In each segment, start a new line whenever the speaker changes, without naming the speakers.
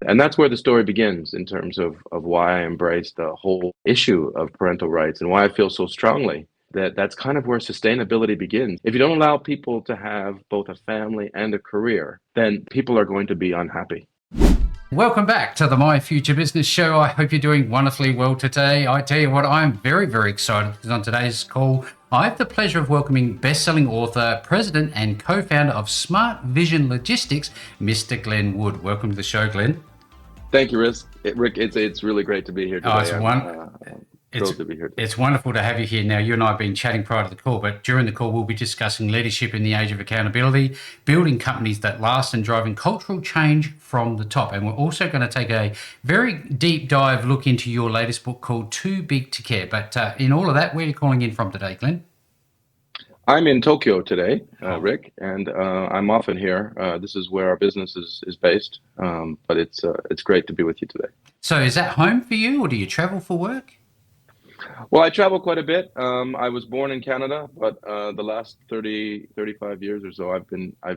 And that's where the story begins in terms of why I embrace the whole issue of parental rights and why I feel so strongly that that's kind of where sustainability begins. If you don't allow people to have both a family and a career, then people are going to be unhappy.
Welcome back to the My Future Business Show. I hope you're doing wonderfully well today. I tell you what, I'm very, very excited because on today's call, I have the pleasure of welcoming best-selling author, president and co-founder of Smart Vision Logistics, Mr. Glen Wood. Welcome to the show, Glen.
Thank you, Rick. It's really great to be here today. Thrilled to be here today.
It's wonderful to have you here. Now, you and I have been chatting prior to the call, but during the call, we'll be discussing leadership in the age of accountability, building companies that last, and driving cultural change from the top. And we're also going to take a very deep dive look into your latest book called Too Big to Care. But in all of that, where are you calling in from today, Glen?
I'm in Tokyo today, Rick, and I'm often here. This is where our business is based, but it's great to be with you today.
So is that home for you, or do you travel for work?
Well, I travel quite a bit. I was born in Canada, but the last 35 years or so, I've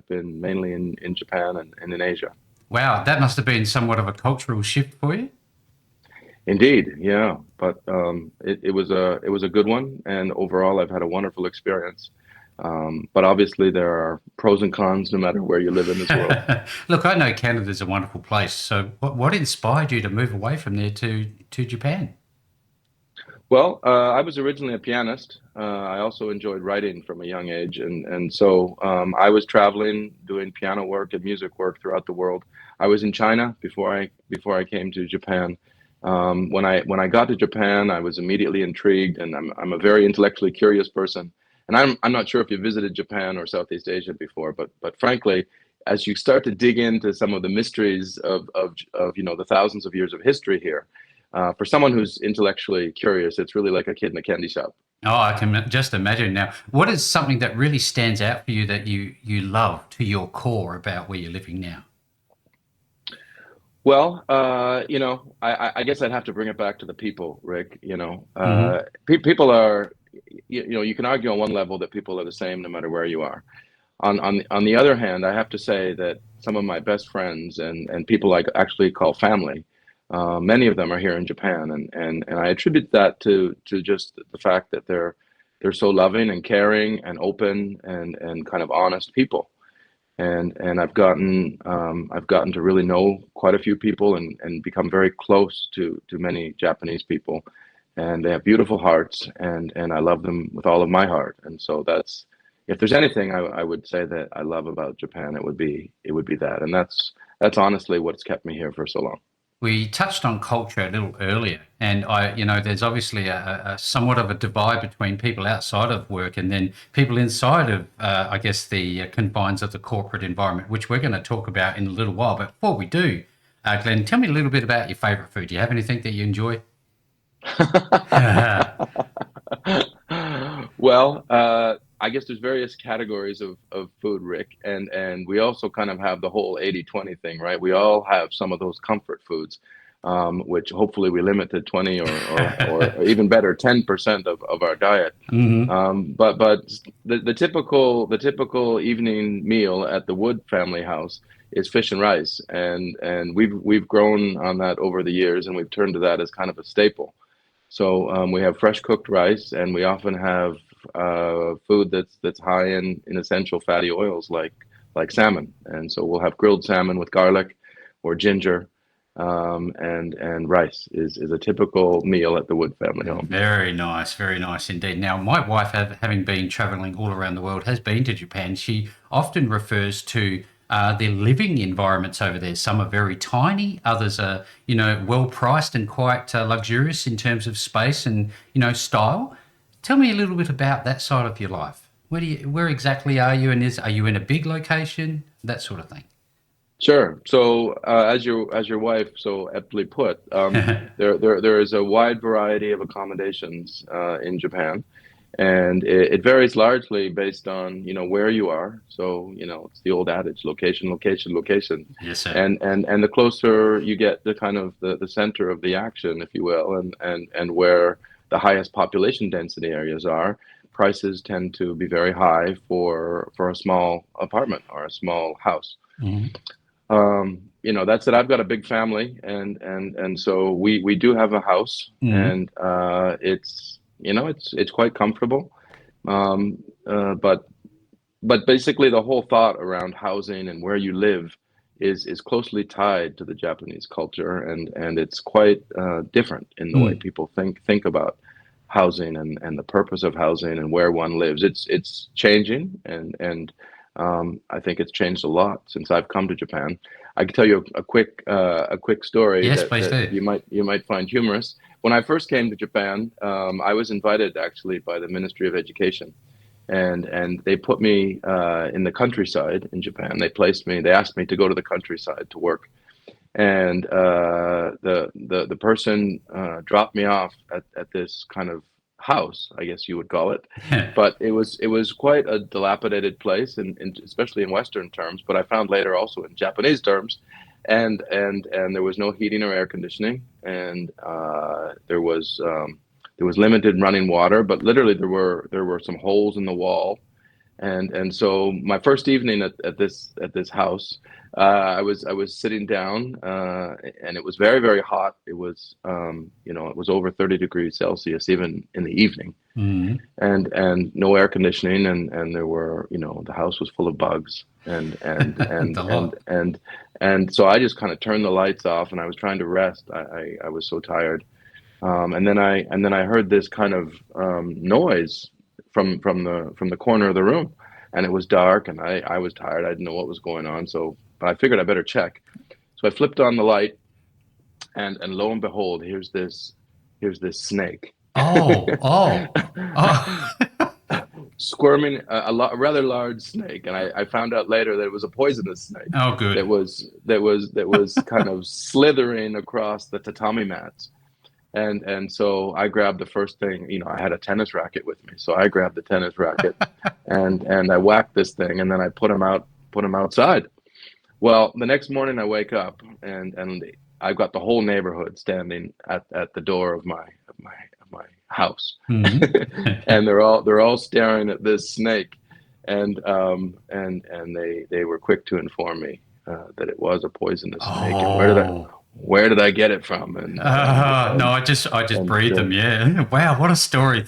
been mainly in Japan and in Asia.
Wow, that must have been somewhat of a cultural shift for you.
Indeed, yeah, but it was a good one, and overall, I've had a wonderful experience. But obviously, there are pros and cons no matter where you live in this world.
Look, I know Canada's a wonderful place. So, what inspired you to move away from there to Japan?
Well, I was originally a pianist. I also enjoyed writing from a young age, and so I was traveling, doing piano work and music work throughout the world. I was in China before I came to Japan. When I got to Japan, I was immediately intrigued, and I'm a very intellectually curious person. And I'm not sure if you visited Japan or Southeast Asia before, but frankly, as you start to dig into some of the mysteries of the thousands of years of history here. For someone who's intellectually curious, it's really like a kid in a candy shop.
Oh, I can just imagine. Now, what is something that really stands out for you that you love to your core about where you're living now?
Well, I guess I'd have to bring it back to the people, Rick.
Hmm.
People are, you can argue on one level that people are the same no matter where you are. On the other hand, I have to say that some of my best friends and people I actually call family. Many of them are here in Japan, and I attribute that to just the fact that they're so loving and caring and open and kind of honest people. And I've gotten to really know quite a few people and become very close to many Japanese people, and they have beautiful hearts, and I love them with all of my heart. And so that's, if there's anything I would say that I love about Japan, it would be that, and that's honestly what's kept me here for so long.
We touched on culture a little earlier, and there's obviously a somewhat of a divide between people outside of work and then people inside of, I guess, the confines of the corporate environment, which we're going to talk about in a little while. But before we do, Glenn, tell me a little bit about your favorite food. Do you have anything that you enjoy?
Well, I guess there's various categories of food, Rick, and we also kind of have the whole 80-20 thing, right? We all have some of those comfort foods, which hopefully we limit to 20 or even better, 10% of our diet.
Hmm.
But the typical evening meal at the Wood family house is fish and rice, and we've grown on that over the years, and we've turned to that as kind of a staple. So we have fresh cooked rice, and we often have food that's high in essential fatty oils like salmon. And so we'll have grilled salmon with garlic or ginger, and rice is a typical meal at the Wood family home.
Very nice indeed. Now, my wife, having been traveling all around the world, has been to Japan. She often refers to their living environments over there. Some are very tiny, others are, well priced and quite luxurious in terms of space and, style. Tell me a little bit about that side of your life. Where exactly are you, and are you in a big location? That sort of thing.
Sure. So, as your wife so aptly put, there is a wide variety of accommodations in Japan, and it varies largely based on where you are. So it's the old adage: location, location, location,
Yes, sir.
and the closer you get to kind of the center of the action, if you will, and where the highest population density areas are, prices tend to be very high for a small apartment or a small house.
Mhm.
that's it. I've got a big family, and so we do have a house,
Mm.
and it's quite comfortable. But basically, the whole thought around housing and where you live is closely tied to the Japanese culture, and it's quite different in the way
Mm.
people think about housing and the purpose of housing and where one lives. It's changing, and I think it's changed a lot since I've come to Japan. I can tell you a quick story
Yes,
that
please do.
you might find humorous. When I first came to Japan, I was invited actually by the Ministry of Education, and they put me in the countryside in Japan. They asked me to go to the countryside to work, and the person dropped me off at this kind of house, I guess you would call it, but it was quite a dilapidated place, and especially in Western terms. But I found later also in Japanese terms, and there was no heating or air conditioning, and there was limited running water, but literally there were some holes in the wall, and so my first evening at this house, I was sitting down, and it was very very hot. It was over 30 degrees Celsius even in the evening,
Mm.
and no air conditioning, and there were the house was full of bugs,
The lot.
and so I just kind of turned the lights off, and I was trying to rest. I was so tired, and then I heard this kind of noise from the corner of the room, and it was dark, and I was tired. I didn't know what was going on, so but I figured I better check. So I flipped on the light, and lo and behold, here's this snake
Oh, oh, oh.
squirming, a rather large snake, and I found out later that it was a poisonous snake
Oh,
that
good.
was kind of slithering across the tatami mats. And so I grabbed the first thing, I had a tennis racket with me. So I grabbed the tennis racket and I whacked this thing, and then I put him outside. Well, the next morning I wake up, and I've got the whole neighborhood standing at the door of my house.
Mm.
And they're all staring at this snake, and they were quick to inform me that it was a poisonous snake, and
Oh.
where did I get it from,
No, I just
and
breathed them. Yeah. Wow, what a story.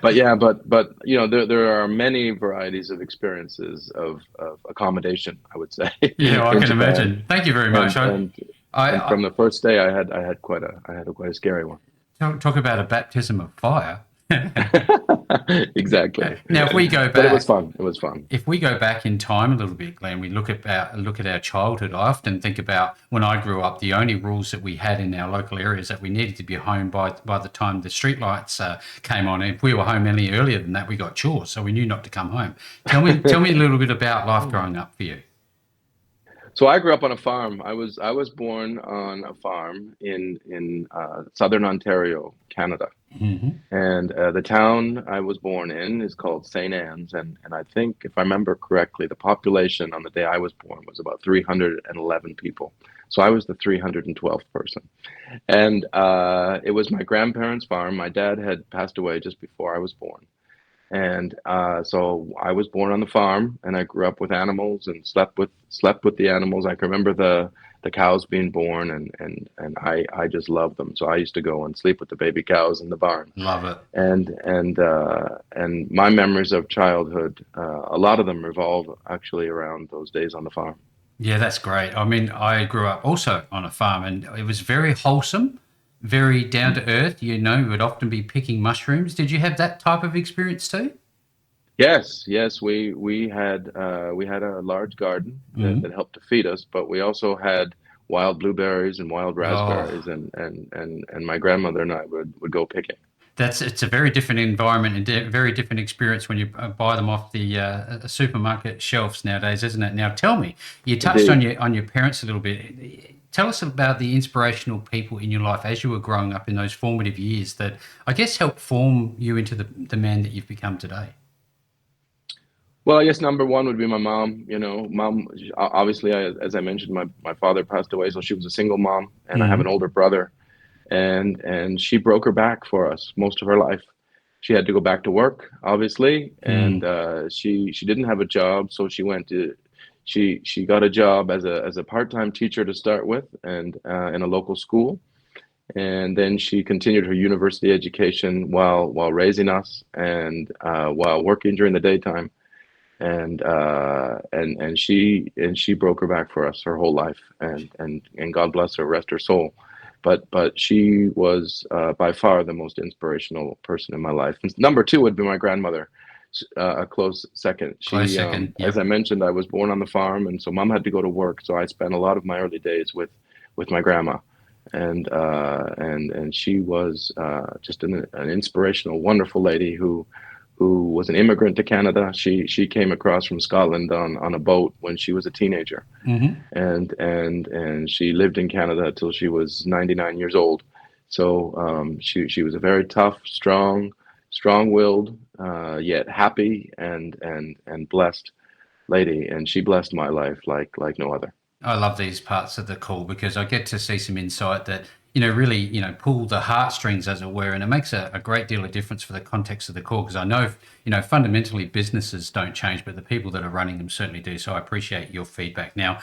but yeah, but there are many varieties of experiences of accommodation, I would say,
Yeah, I
in
can
Japan,
imagine. Thank you very much.
and
I,
and and
I
from the first day I had quite a scary one.
talk about a baptism of fire.
Exactly.
Now, if we go
But it was
back,
fun. It was fun.
if we go back in time a little bit, Glenn, we look at our childhood. I often think about when I grew up. The only rules that we had in our local areas that we needed to be home by the time the street lights came on. And if we were home any earlier than that, we got chores, so we knew not to come home. Tell me a little bit about life growing up for you.
So I grew up on a farm. I was born on a farm in southern Ontario, Canada.
Hmm.
And the town I was born in is called St. Anne's, and I think, if I remember correctly, the population on the day I was born was about 311 people. So I was the 312th person. And it was my grandparents' farm. My dad had passed away just before I was born. And so I was born on the farm, and I grew up with animals and slept with the animals. I can remember the cows being born, and I just loved them. So I used to go and sleep with the baby cows in the barn.
Love it.
And my memories of childhood, a lot of them revolve actually around those days on the farm.
Yeah, that's great. I mean, I grew up also on a farm and it was very wholesome, very down to earth. You would often be picking mushrooms. Did you have that type of experience too?
Yes, yes, we had a large garden that
Mm.
helped to feed us, but we also had wild blueberries and wild raspberries,
Oh,
and my grandmother and I would go picking.
it's a very different environment and very different experience when you buy them off the supermarket shelves nowadays, isn't it? Now, tell me, you touched on
Indeed.
your parents a little bit. Tell us about the inspirational people in your life as you were growing up in those formative years that I guess helped form you into the man that you've become today.
Well, I guess number one would be my mom. Mom, obviously, as I mentioned, my father passed away, so she was a single mom, and I have an
Mm.
older brother, and she broke her back for us most of her life. She had to go back to work, obviously, and
Mm.
she didn't have a job, so she went to She got a job as a part-time teacher to start with, and in a local school, and then she continued her university education while raising us and while working during the daytime. And she broke her back for us her whole life, and God bless her, rest her soul. But she was by far the most inspirational person in my life. Number two would be my grandmother, a close second.
Close
She,
second.
as I
Yep.
mentioned, I was born on the farm, and so mom had to go to work. So I spent a lot of my early days with my grandma, and she was just an inspirational, wonderful lady who was an immigrant to Canada. She came across from Scotland on a boat when she was a teenager,
Hmm.
and she lived in Canada till she was 99 years old. So she was a very tough, strong-willed, yet happy and blessed lady, and she blessed my life like no other.
I love these parts of the call because I get to see some insight that, really, pull the heartstrings, as it were, and it makes a great deal of difference for the context of the call because I know, fundamentally businesses don't change, but the people that are running them certainly do. So I appreciate your feedback. Now,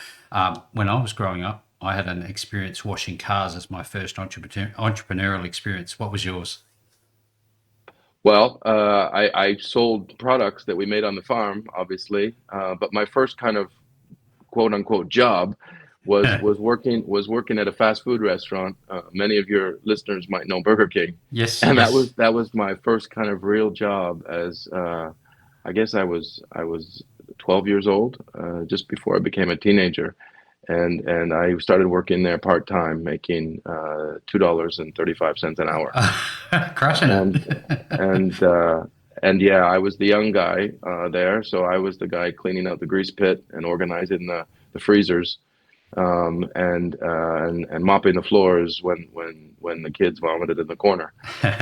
when I was growing up, I had an experience washing cars as my first entrepreneurial experience. What was yours?
Well, I sold products that we made on the farm, obviously, but my first kind of quote unquote job was working at a fast food restaurant. Many of your listeners might know Burger King,
Yes,
and that
yes.
was that was my first kind of real job. As I guess I was 12 years old, just before I became a teenager, and I started working there part time, making $2.35 an hour,
Crushing
and
it.
and uh, and yeah, I was the young guy there, so I was the guy cleaning out the grease pit and organizing the freezers, and mopping the floors when the kids vomited in the corner.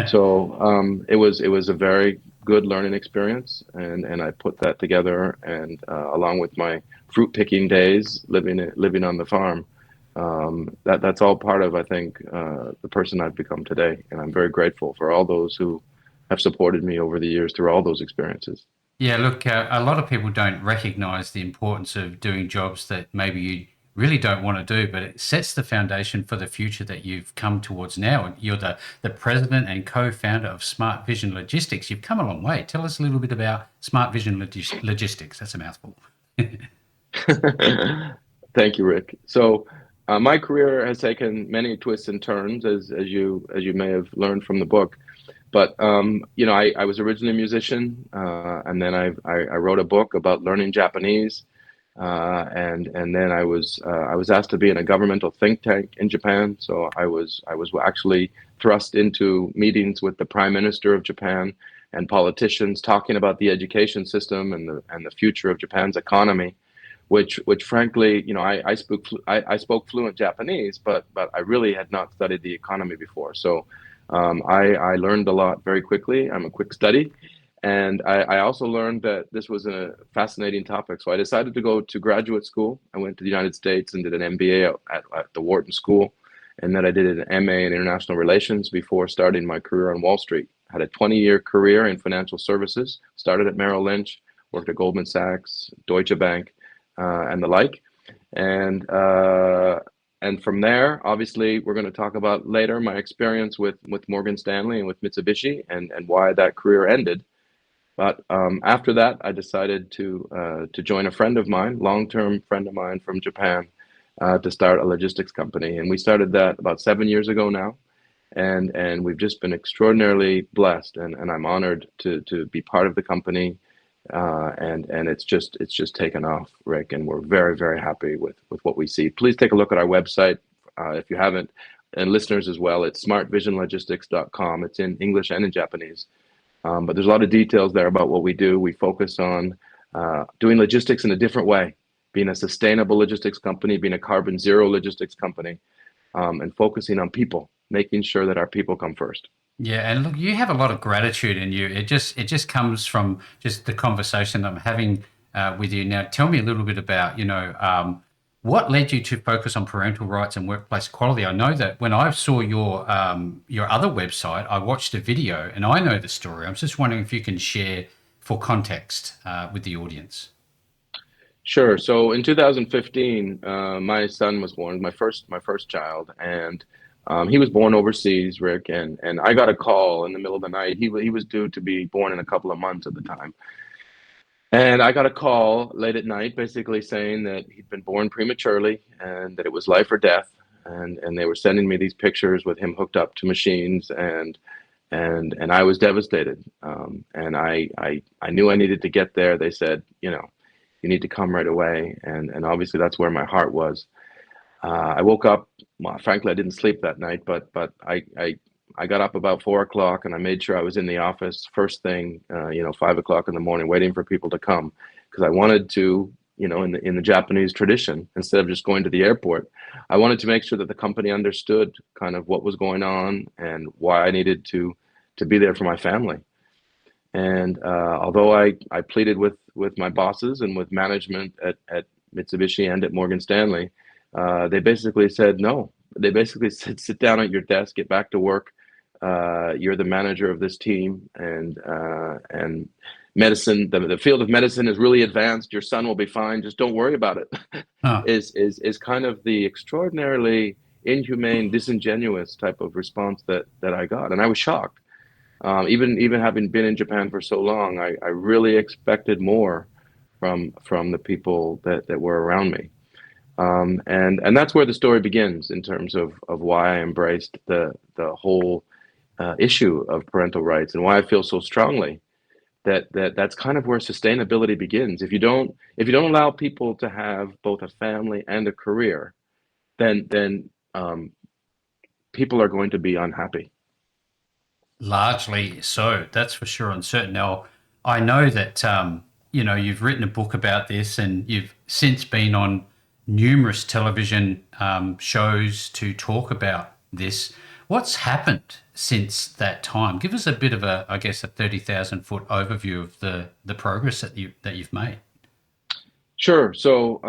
So it was a very good learning experience, and I put that together, and along with my fruit picking days, living on the farm, that's all part of, I think, the person I've become today, and I'm very grateful for all those who have supported me over the years through all those experiences.
Yeah, look, a lot of people don't recognize the importance of doing jobs that maybe you really don't want to do, but it sets the foundation for the future that you've come towards now. You're the president and co-founder of Smart Vision Logistics. You've come a long way. Tell us a little bit about Smart Vision Logistics. That's a mouthful.
Thank you, Rick. So, my career has taken many twists and turns, as you may have learned from the book. But I was originally a musician, and then I wrote a book about learning Japanese, and then I was asked to be in a governmental think tank in Japan. So I was actually thrust into meetings with the Prime Minister of Japan and politicians talking about the education system and the future of Japan's economy, which frankly, I spoke fluent Japanese, but I really had not studied the economy before. So I learned a lot very quickly. I'm a quick study, and I also learned that this was a fascinating topic. So I decided to go to graduate school. I went to the United States and did an MBA at the Wharton School, and then I did an MA in international relations before starting my career on Wall Street. I had a 20-year career in financial services. Started at Merrill Lynch, worked at Goldman Sachs, Deutsche Bank, and the like. And and from there, obviously, we're going to talk about later my experience with Morgan Stanley and with Mitsubishi, and why that career ended. But after that, I decided to join a friend of mine, long-term friend of mine from Japan, to start a logistics company, and we started that about 7 years ago now, and we've just been extraordinarily blessed, and I'm honored to be part of the company, and it's just taken off, Rick, and we're very, very happy with what we see. Please take a look at our website if you haven't, and listeners as well. It's smartvisionlogistics.com. It's in English and in Japanese, but there's a lot of details there about what we do. We focus on doing logistics in a different way, being a sustainable logistics company, being a carbon zero logistics company, and focusing on people, making sure that our people come first.
Yeah, and look, you have a lot of gratitude in you. It just comes from just the conversation I'm having with you now. Tell me a little bit about what led you to focus on parental rights and workplace equality. I know that when I saw your other website, I watched a video and I know the story. I'm just wondering if you can share for context with the audience.
Sure. So in 2015, my son was born, my first child, and he was born overseas, Rick, and I got a call in the middle of the night. He was due to be born in a couple of months at the time, and I got a call late at night, basically saying that he'd been born prematurely and that it was life or death, and they were sending me these pictures with him hooked up to machines, and I was devastated, and I knew I needed to get there. They said, you need to come right away. And obviously that's where my heart was. I woke up, well, frankly, I didn't sleep that night, but I got up about 4 o'clock and I made sure I was in the office first thing, 5 o'clock in the morning, waiting for people to come because I wanted to, in the Japanese tradition, instead of just going to the airport, I wanted to make sure that the company understood kind of what was going on and why I needed to be there for my family. And although I pleaded with my bosses and with management at Mitsubishi and at Morgan Stanley, they basically said no. They basically said, sit down at your desk, get back to work. You're the manager of this team, and medicine. The field of medicine is really advanced. Your son will be fine. Just don't worry about it.
Oh,
Is kind of the extraordinarily inhumane, disingenuous type of response that I got, and I was shocked. Even having been in Japan for so long, I really expected more from the people that were around me. And that's where the story begins in terms of why I embraced the whole issue of parental rights and why I feel so strongly that's kind of where sustainability begins. If you don't allow people to have both a family and a career, then people are going to be unhappy.
largely so, that's for sure and certain. Now, I know that you've written a book about this, and you've since been on numerous television shows to talk about this. What's happened since that time? Give us a bit of I guess, a 30,000 foot overview of the progress that you've made.
Sure. So,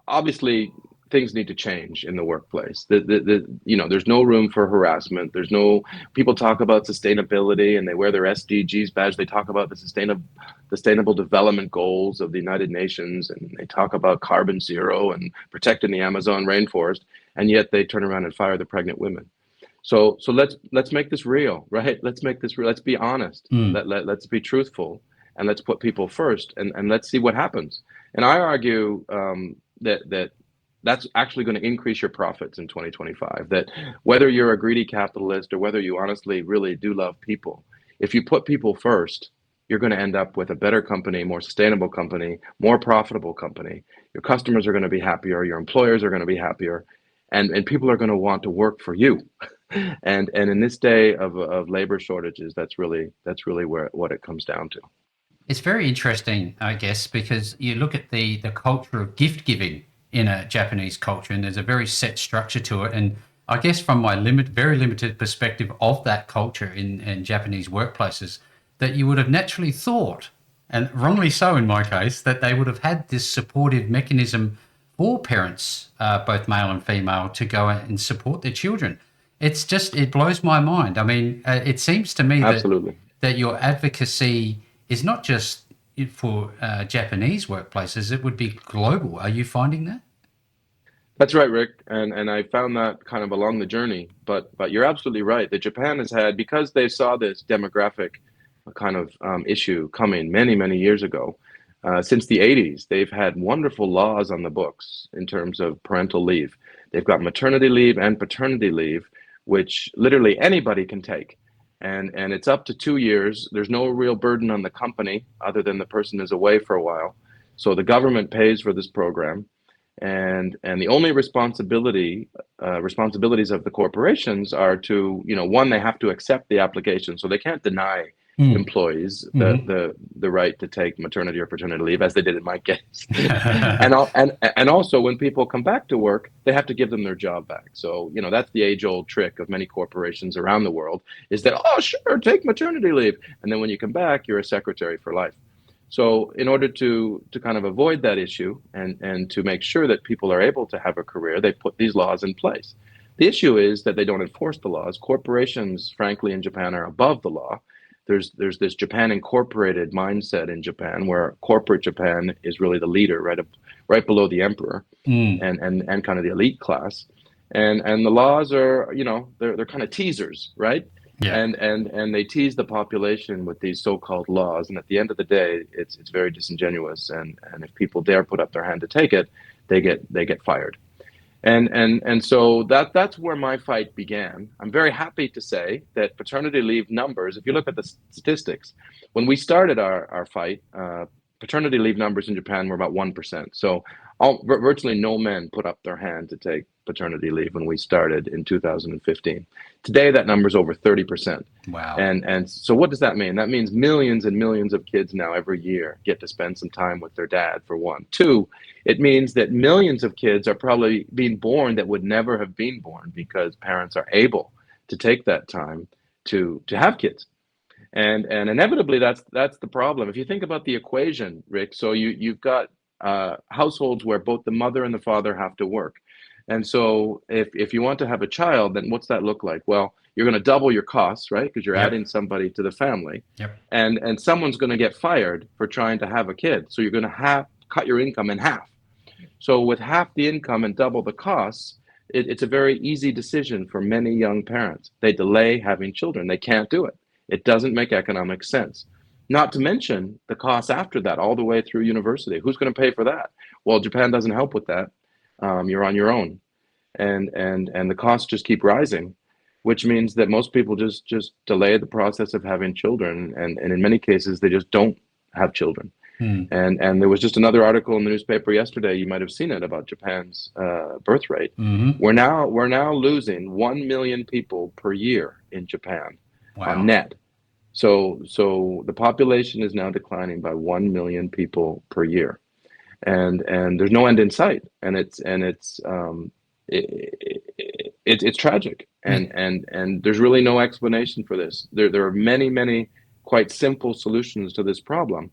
obviously things need to change in the workplace. There's no room for harassment. There's no, people talk about sustainability and they wear their SDGs badge. They talk about the sustainable development goals of the United Nations, and they talk about carbon zero and protecting the Amazon rainforest. And yet they turn around and fire the pregnant women. So let's make this real, right? Let's make this real. Let's be honest.
Mm.
Let's be truthful, and let's put people first, and let's see what happens. And I argue that's actually going to increase your profits in 2025. That whether you're a greedy capitalist or whether you honestly really do love people, if you put people first, you're going to end up with a better company, more sustainable company, more profitable company. Your customers are going to be happier, your employers are going to be happier, and people are going to want to work for you. And in this day of labor shortages, that's really where what it comes down to.
It's very interesting, I guess, because you look at the culture of gift giving in a Japanese culture, and there's a very set structure to it. And I guess from my very limited perspective of that culture in Japanese workplaces, that you would have naturally thought, and wrongly so in my case, that they would have had this supportive mechanism for parents, both male and female, to go out and support their children. It blows my mind. I mean, it seems to me
Absolutely.
that your advocacy is not just for Japanese workplaces, it would be global. Are you finding that?
That's right, Rick, and I found that kind of along the journey. But you're absolutely right that Japan has had, because they saw this demographic kind of issue coming many years ago. Since the 80s, they've had wonderful laws on the books in terms of parental leave. They've got maternity leave and paternity leave, which literally anybody can take. And it's up to 2 years. There's no real burden on the company other than the person is away for a while. So the government pays for this program, and the only responsibilities of the corporations are to, one, they have to accept the application, so they can't deny
Mm.
employees
Hmm.
the right to take maternity or paternity leave, as they did in my case. And also, when people come back to work, they have to give them their job back. So, that's the age old trick of many corporations around the world, is that, oh, sure, take maternity leave, and then when you come back, you're a secretary for life. So in order to kind of avoid that issue, and to make sure that people are able to have a career, they put these laws in place. The issue is that they don't enforce the laws. Corporations, frankly, in Japan are above the law. there's this Japan Incorporated mindset in Japan where corporate Japan is really the leader, right below the emperor
Mm.
and kind of the elite class, and the laws are, they're kind of teasers, right?
Yeah.
And they tease the population with these so-called laws, and at the end of the day, it's very disingenuous, and if people dare put up their hand to take it, they get fired. And so that's where my fight began. I'm very happy to say that paternity leave numbers, if you look at the statistics, when we started our fight, paternity leave numbers in Japan were about 1%. So virtually no men put up their hand to take paternity leave when we started in 2015. Today, that number is over 30%.
Wow.
And so what does that mean? That means millions and millions of kids now every year get to spend some time with their dad, for one. Two, it means that millions of kids are probably being born that would never have been born because parents are able to take that time to have kids. And inevitably that's the problem. If you think about the equation, Rick, so you've got households where both the mother and the father have to work. And so if you want to have a child, then what's that look like? Well, you're going to double your costs, right? Because you're
Yep.
adding somebody to the family.
Yep.
And someone's going to get fired for trying to have a kid. So you're going to have cut your income in half. So with half the income and double the costs, it's a very easy decision for many young parents. They delay having children. They can't do it. It doesn't make economic sense. Not to mention the costs after that, all the way through university. Who's going to pay for that? Well, Japan doesn't help with that. You're on your own, and the costs just keep rising, which means that most people just delay the process of having children, and in many cases they just don't have children.
Mm.
And there was just another article in the newspaper yesterday. You might have seen it about Japan's birth rate.
Mm-hmm.
We're now losing 1 million people per year in Japan on
Wow.
net. So the population is now declining by 1 million people per year, and there's no end in sight. And it's tragic.
Yeah.
And there's really no explanation for this. There are many quite simple solutions to this problem,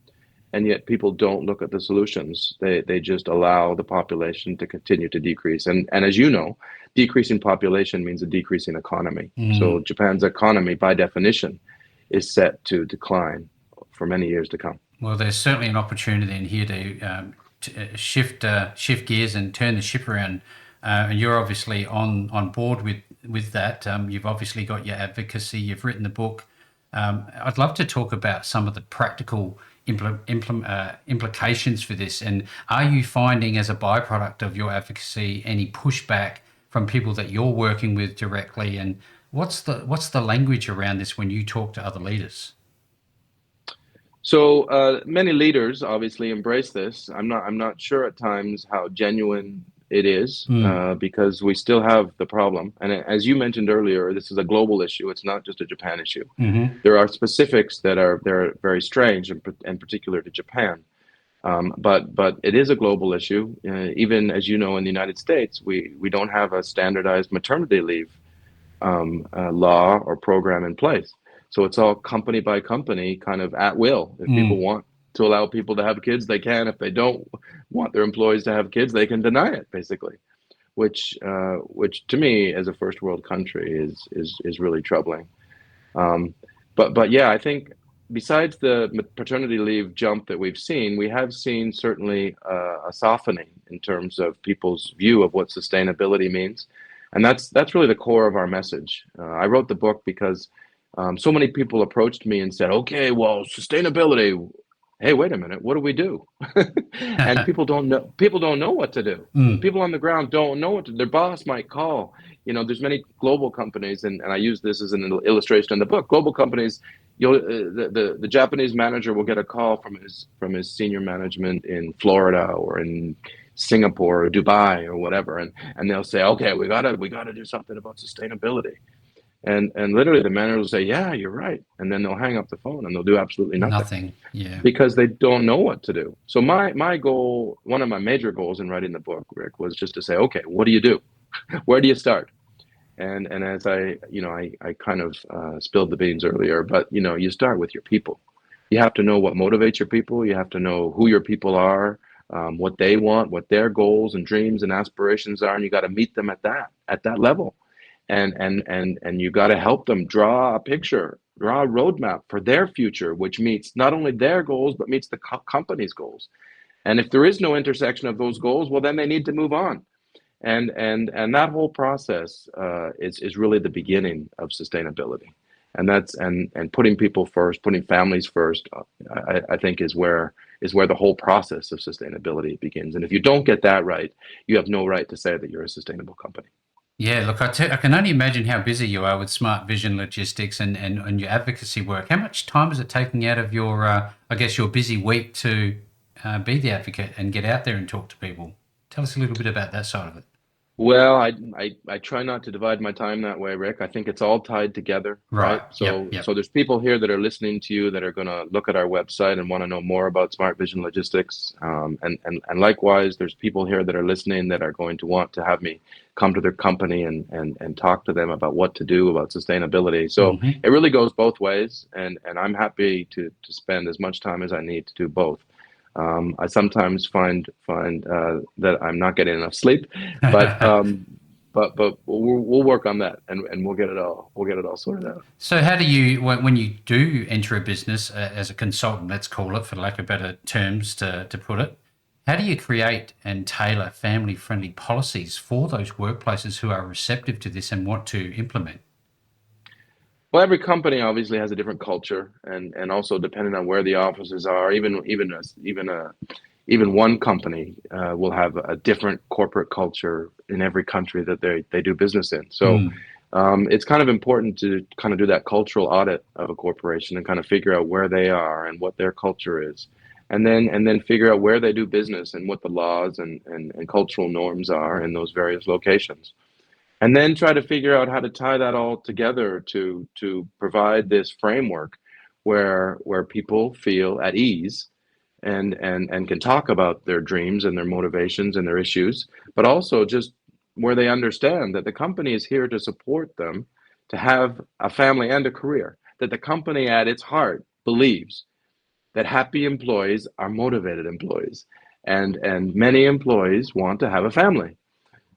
and yet people don't look at the solutions. They just allow the population to continue to decrease. And as you know, decreasing population means a decreasing economy. So
Mm.
Japan's economy, by definition, is set to decline for many years to come.
Well, there's certainly an opportunity in here to shift gears and turn the ship around. And you're obviously on board with that. You've obviously got your advocacy. You've written the book. I'd love to talk about some of the practical implications for this. And are you finding, as a byproduct of your advocacy, any pushback from people that you're working with directly? And what's the language around this when you talk to other leaders?
So many leaders obviously embrace this. I'm not sure at times how genuine it is,
Mm.
because we still have the problem. And as you mentioned earlier, this is a global issue. It's not just a Japan issue.
Mm-hmm.
There are specifics that are they're very strange and particular to Japan. But it is a global issue. Even as you know, in the United States, we don't have a standardized maternity leave law or program in place. So it's all company by company, kind of at will. If people
Mm.
want to allow people to have kids, they can. If they don't want their employees to have kids, they can deny it, basically. Which to me, as a first world country, is really troubling. Um, but yeah, I think besides the paternity leave jump that we've seen, we have seen certainly a softening in terms of people's view of what sustainability means, and that's really the core of our message. I wrote the book because so many people approached me and said, "Okay, well, sustainability. Hey, wait a minute, what do we do?" And people don't know. People don't know what to do.
Mm.
People on the ground don't know what to do. Their boss might call. There's many global companies, and I use this as an illustration in the book. Global companies, the Japanese manager will get a call from his senior management in Florida or in Singapore or Dubai or whatever, and they'll say, okay, we gotta do something about sustainability, and literally the manager will say, yeah, you're right, and then they'll hang up the phone and they'll do absolutely nothing
Nothing. Yeah.
because they don't know what to do. So my goal, one of my major goals in writing the book, Rick, was just to say, okay, what do you do? Where do you start? And as I kind of spilled the beans earlier, but you start with your people. You have to know what motivates your people. You have to know who your people are, what they want, what their goals and dreams and aspirations are, and you got to meet them at that level, and you got to help them draw a picture, roadmap for their future, which meets not only their goals but meets the company's goals. And if there is no intersection of those goals, well, then they need to move on. And that whole process is really the beginning of sustainability. And putting people first, putting families first, I think is where the whole process of sustainability begins. And if you don't get that right, you have no right to say that you're a sustainable company.
Yeah, look, I can only imagine how busy you are with Smart Vision Logistics and your advocacy work. How much time is it taking out of your, I guess, your busy week to be the advocate and get out there and talk to people? Tell us a little bit about that side of it.
Well, I try not to divide my time that way, Rick. I think it's all tied together,
Right.
right?
Yep.
So
Yep.
there's people here that are listening to you that are going to look at our website and want to know more about Smart Vision Logistics. And likewise, there's people here that are listening that are going to want to have me come to their company and talk to them about what to do about sustainability. So
Hmm.
it really goes both ways, and I'm happy to spend as much time as I need to do both. I sometimes find that I'm not getting enough sleep, but we'll work on that, and we'll get it all sorted out.
So, how do you, when you do enter a business as a consultant, let's call it, for lack of better terms to put it, how do you create and tailor family friendly policies for those workplaces who are receptive to this and want to implement?
Well, every company obviously has a different culture, and also depending on where the offices are, even one company will have a different corporate culture in every country that they do business in. So
Mm.
it's kind of important to kind of do that cultural audit of a corporation and kind of figure out where they are and what their culture is, and then figure out where they do business and what the laws and cultural norms are in those various locations. And then try to figure out how to tie that all together to provide this framework where people feel at ease and can talk about their dreams and their motivations and their issues, but also just where they understand that the company is here to support them to have a family and a career. That the company at its heart believes that happy employees are motivated employees, and many employees want to have a family.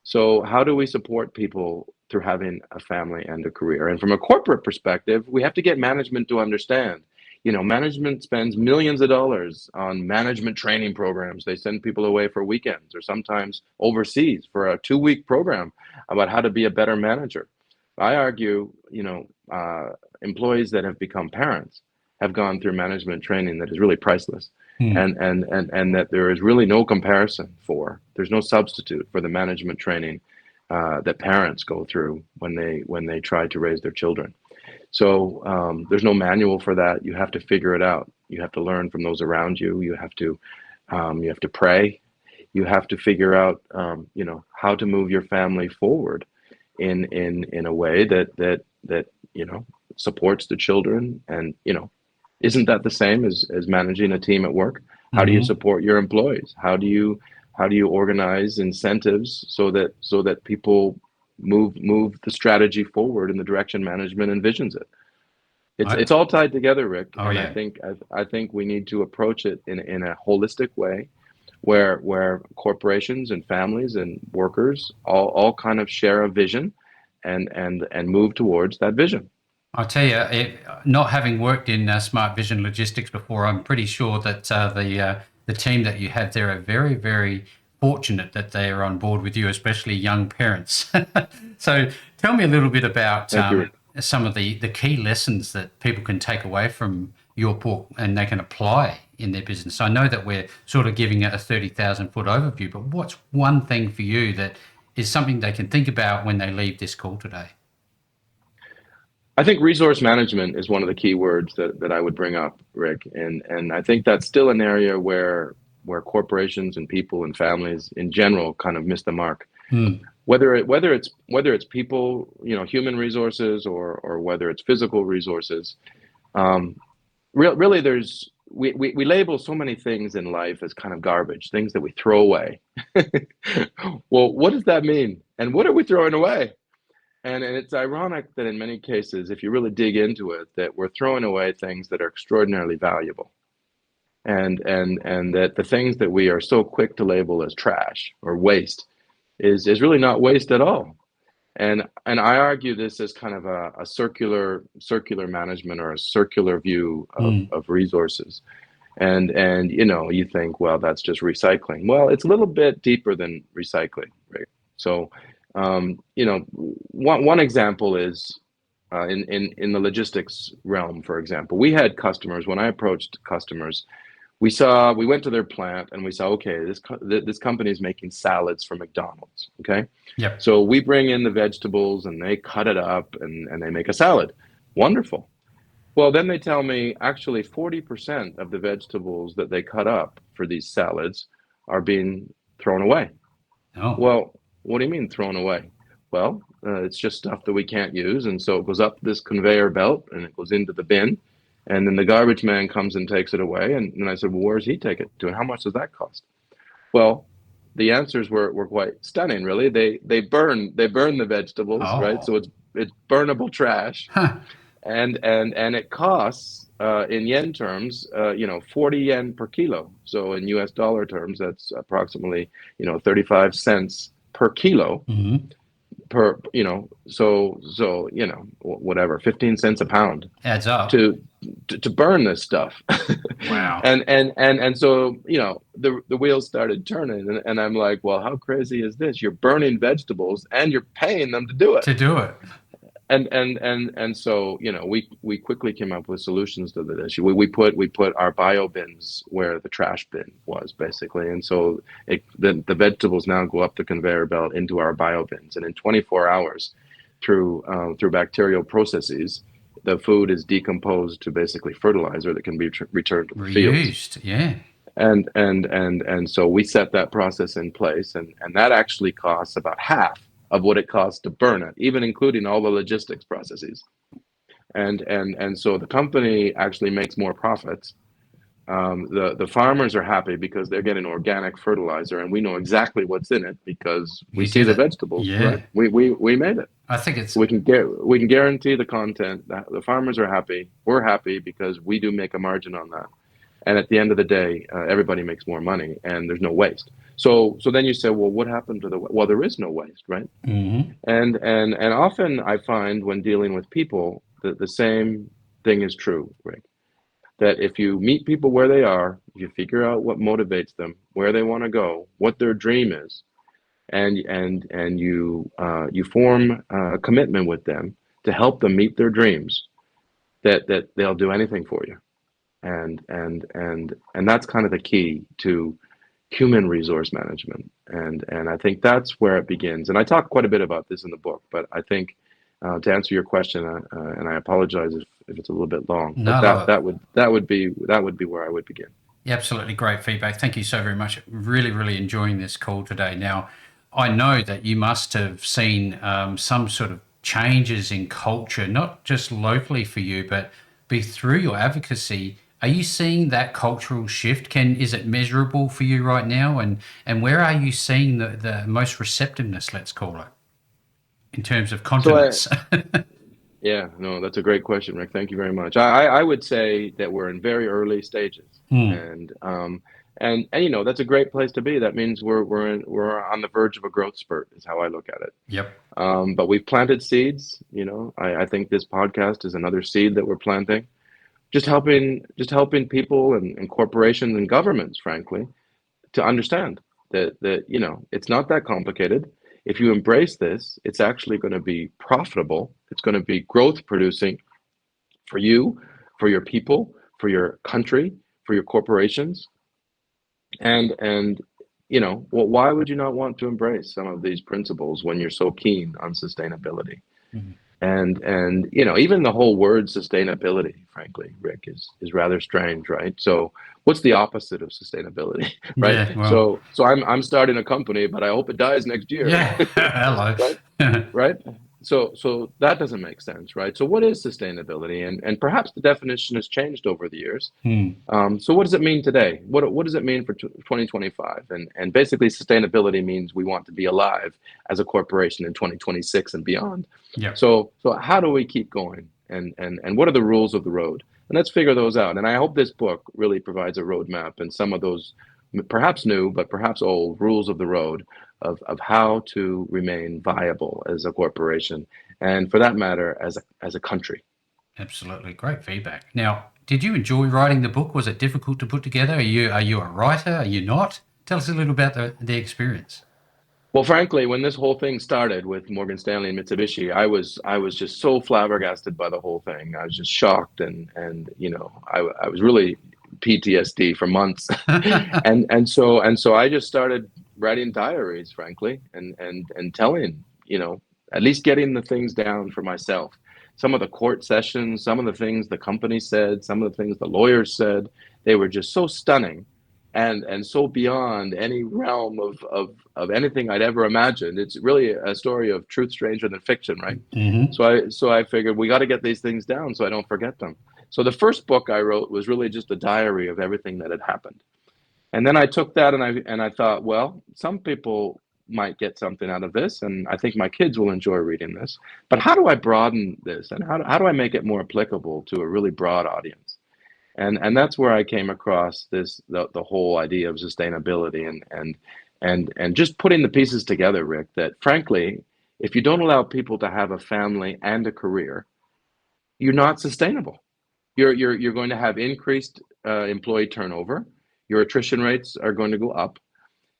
So, how do we support people through having a family and a career? And from a corporate perspective, we have to get management to understand. Management spends millions of dollars on management training programs. They send people away for weekends or sometimes overseas for a 2-week program about how to be a better manager. I argue, employees that have become parents have gone through management training that is really priceless,
Mm.
and that there is really no comparison there's no substitute for the management training that parents go through when they try to raise their children. So there's no manual for that. You have to figure it out. You have to learn from those around you. You have to pray. You have to figure out how to move your family forward in a way that supports the children. And isn't that the same as managing a team at work? How do you
Hmm.
support your employees? How do you organize incentives so that people move the strategy forward in the direction management envisions it? It's
I,
all tied together, Rick,
oh,
and I
yeah.
think I think we need to approach it in a holistic way, where corporations and families and workers all kind of share a vision, and move towards that vision.
I'll tell you, not having worked in Smart Vision Logistics before, I'm pretty sure that the team that you have there are very, very fortunate that they are on board with you, especially young parents. So, tell me a little bit about
Thank you, Rick.
some of the key lessons that people can take away from your book and they can apply in their business. I know that we're sort of giving it a 30,000-foot overview, but what's one thing for you that is something they can think about when they leave this call today?
I think resource management is one of the key words that I would bring up, Rick, and I think that's still an area where corporations and people and families in general kind of miss the mark.
Mm.
Whether it's people, human resources, or whether it's physical resources. Um, really, we label so many things in life as kind of garbage, things that we throw away. Well, what does that mean? And what are we throwing away? And it's ironic that in many cases, if you really dig into it, that we're throwing away things that are extraordinarily valuable, and that the things that we are so quick to label as trash or waste is really not waste at all. And I argue this as kind of a circular management or a circular view
Mm.
of resources. And you think, well, that's just recycling. Well, it's a little bit deeper than recycling, right? So one example is in the logistics realm. For example, we had customers. When I approached customers, we went to their plant and we saw, okay, this company is making salads for McDonald's. Okay,
Yep.
so we bring in the vegetables and they cut it up and they make a salad. Wonderful. Well, then they tell me actually 40% of the vegetables that they cut up for these salads are being thrown away.
Oh.
Well, what do you mean thrown away? Well, it's just stuff that we can't use, and so it goes up this conveyor belt and it goes into the bin, and then the garbage man comes and takes it away. And I said, well, where's he take it to, and how much does that cost? Well, the answers were quite stunning, really. They burn the vegetables, right?
Oh.
So it's burnable trash,
Huh.
and it costs in yen terms, 40 yen per kilo. So in US dollar terms, that's approximately 35 cents per kilo
Hmm.
per whatever, 15 cents a pound
Adds up.
to to burn this stuff.
Wow.
And so the wheels started turning, and I'm like, well, how crazy is this? You're burning vegetables and you're paying them to do it.
To do it.
And so we quickly came up with solutions to the issue. We put our bio bins where the trash bin was, basically, and so the vegetables now go up the conveyor belt into our bio bins, and in 24 hours, through bacterial processes, the food is decomposed to basically fertilizer that can be returned to the fields.
Reused. Yeah.
And so we set that process in place, and that actually costs about half of what it costs to burn it, even including all the logistics processes. And so the company actually makes more profits. The farmers are happy because they're getting organic fertilizer, and we know exactly what's in it because we
You
see
did
the
it.
vegetables, right?
Yeah.
We made it.
I think
So
it's
we can guarantee the content. The farmers are happy. We're happy because we do make a margin on that. And at the end of the day, everybody makes more money, and there's no waste. So then you say, well, what happened to well, there is no waste, right?
hmm
And often I find when dealing with people that the same thing is true, Rick. That if you meet people where they are, if you figure out what motivates them, where they want to go, what their dream is, and you form a commitment with them to help them meet their dreams, that they'll do anything for you. And that's kind of the key to human resource management. And I think that's where it begins. And I talk quite a bit about this in the book, but I think to answer your question, and I apologize if it's a little bit long,
No,
but
I love it.
that would be where I would begin.
Yeah, absolutely great feedback. Thank you so very much. Really, really enjoying this call today. Now, I know that you must have seen some sort of changes in culture, not just locally for you, but be through your advocacy. Are you seeing that cultural shift? Is it measurable for you right now? And where are you seeing the most receptiveness, let's call it, in terms of
So
continents?
yeah, no, that's a great question, Rick. Thank you very much. I would say that we're in very early stages,
Hmm.
and that's a great place to be. That means we're on the verge of a growth spurt, is how I look at it.
Yep.
But we've planted seeds. I think this podcast is another seed that we're planting, just helping people and corporations and governments, frankly, to understand that it's not that complicated. If you embrace this, it's actually going to be profitable. It's going to be growth producing for you, for your people, for your country, for your corporations. And well, why would you not want to embrace some of these principles when you're so keen on sustainability?
Mhm.
And even the whole word sustainability, frankly, Rick, is rather strange, right? So what's the opposite of sustainability? Right?
Yeah. Well.
So I'm starting a company, but I hope it dies next year.
Yeah. Hello.
Right? Right? So that doesn't make sense, right? So what is sustainability? And perhaps the definition has changed over the years.
Hmm.
So what does it mean today? What does it mean for 2025? And basically, sustainability means we want to be alive as a corporation in 2026 and beyond.
Yep.
So how do we keep going? And what are the rules of the road? And let's figure those out. And I hope this book really provides a roadmap and some of those perhaps new, but perhaps old rules of the road of how to remain viable as a corporation, and for that matter, as a country.
Absolutely. Great feedback. Now, did you enjoy writing the book? Was it difficult to put together? Are you a writer? Are you not? Tell us a little about the experience.
Well, frankly, when this whole thing started with Morgan Stanley and Mitsubishi, I was just so flabbergasted by the whole thing. I was just shocked, and I was really PTSD for months, and so I just started writing diaries, frankly, and telling, at least getting the things down for myself. Some of the court sessions, some of the things the company said, some of the things the lawyers said, they were just so stunning and so beyond any realm of anything I'd ever imagined. It's really a story of truth stranger than fiction, right?
Hmm.
So I figured we got to get these things down so I don't forget them. So the first book I wrote was really just a diary of everything that had happened. And then I took that and I thought, well, some people might get something out of this, and I think my kids will enjoy reading this. But how do I broaden this, and how do I make it more applicable to a really broad audience? And that's where I came across the whole idea of sustainability and just putting the pieces together, Rick, that frankly, if you don't allow people to have a family and a career, you're not sustainable. You're going to have increased employee turnover. Your attrition rates are going to go up.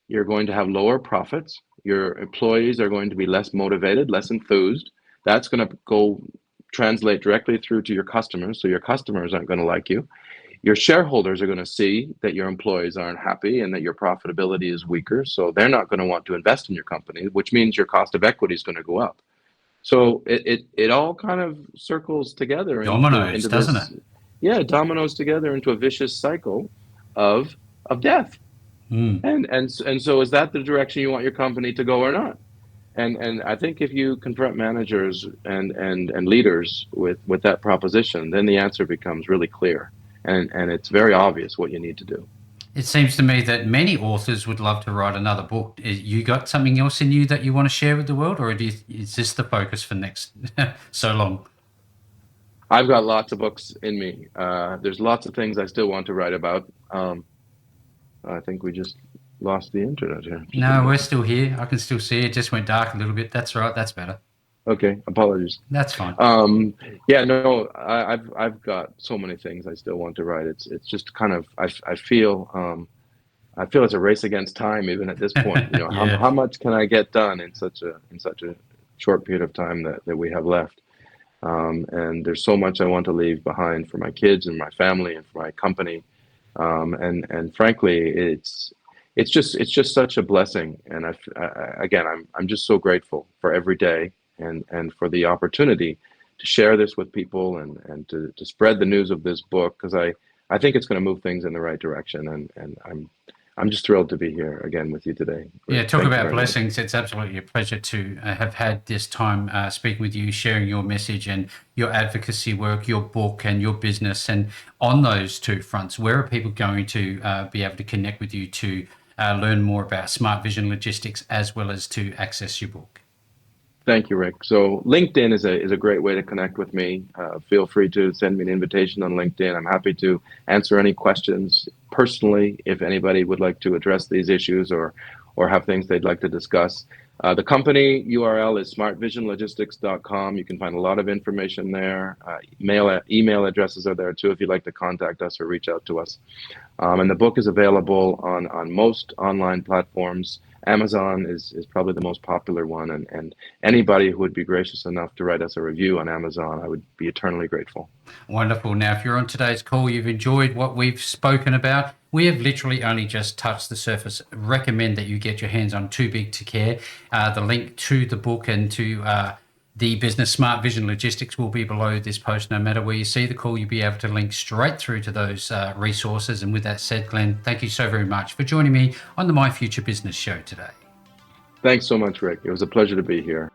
You're going to have lower profits. Your employees are going to be less motivated, less enthused. That's going to go translate directly through to your customers. So your customers aren't going to like you. Your shareholders are going to see that your employees aren't happy and that your profitability is weaker. So they're not going to want to invest in your company, which means your cost of equity is going to go up. So it all kind of circles together
Dominoes,
into
doesn't it?
this, yeah, dominoes together into a vicious cycle of death.
Mm.
And so is that the direction you want your company to go or not? And I think if you confront managers and leaders with that proposition, then the answer becomes really clear, and it's very obvious what you need to do.
It seems to me that many authors would love to write another book. You got something else in you that you want to share with the world, or is this the focus for next so long?
I've got lots of books in me. There's lots of things I still want to write about. I think we just lost the internet here. Just a
No, we're
moment.
still here. I can still see it. Just went dark a little bit. That's right. That's better.
Okay, apologies.
That's fine.
Yeah, no, I've got so many things I still want to write. It's just kind of I feel it's a race against time even at this point.
Yeah.
How much can I get done in such a short period of time that we have left? And there's so much I want to leave behind for my kids and my family and for my company. And frankly, it's just such a blessing. And again, I'm just so grateful for every day and for the opportunity to share this with people and to spread the news of this book, because I think it's going to move things in the right direction. And I'm just thrilled to be here again with you today,
Yeah,
Rick.
talk
Thank you
about
very much.
blessings. It's absolutely a pleasure to have had this time speaking with you, sharing your message and your advocacy work, your book, and your business. And on those two fronts, where are people going to be able to connect with you to learn more about Smart Vision Logistics as well as to access your book?
Thank you, Rick. So LinkedIn is a great way to connect with me. Feel free to send me an invitation on LinkedIn. I'm happy to answer any questions personally if anybody would like to address these issues or have things they'd like to discuss. The company URL is smartvisionlogistics.com. You can find a lot of information there. Email addresses are there too if you'd like to contact us or reach out to us. And the book is available on most online platforms. Amazon is probably the most popular one, and anybody who would be gracious enough to write us a review on Amazon, I would be eternally grateful.
Wonderful. Now, if you're on today's call, you've enjoyed what we've spoken about. We have literally only just touched the surface. Recommend that you get your hands on Too Big to Care. The link to the book and to the business Smart Vision Logistics will be below this post. No matter where you see the call, you'll be able to link straight through to those resources. And with that said, Glenn, thank you so very much for joining me on the My Future Business show today.
Thanks so much, Rick. It was a pleasure to be here.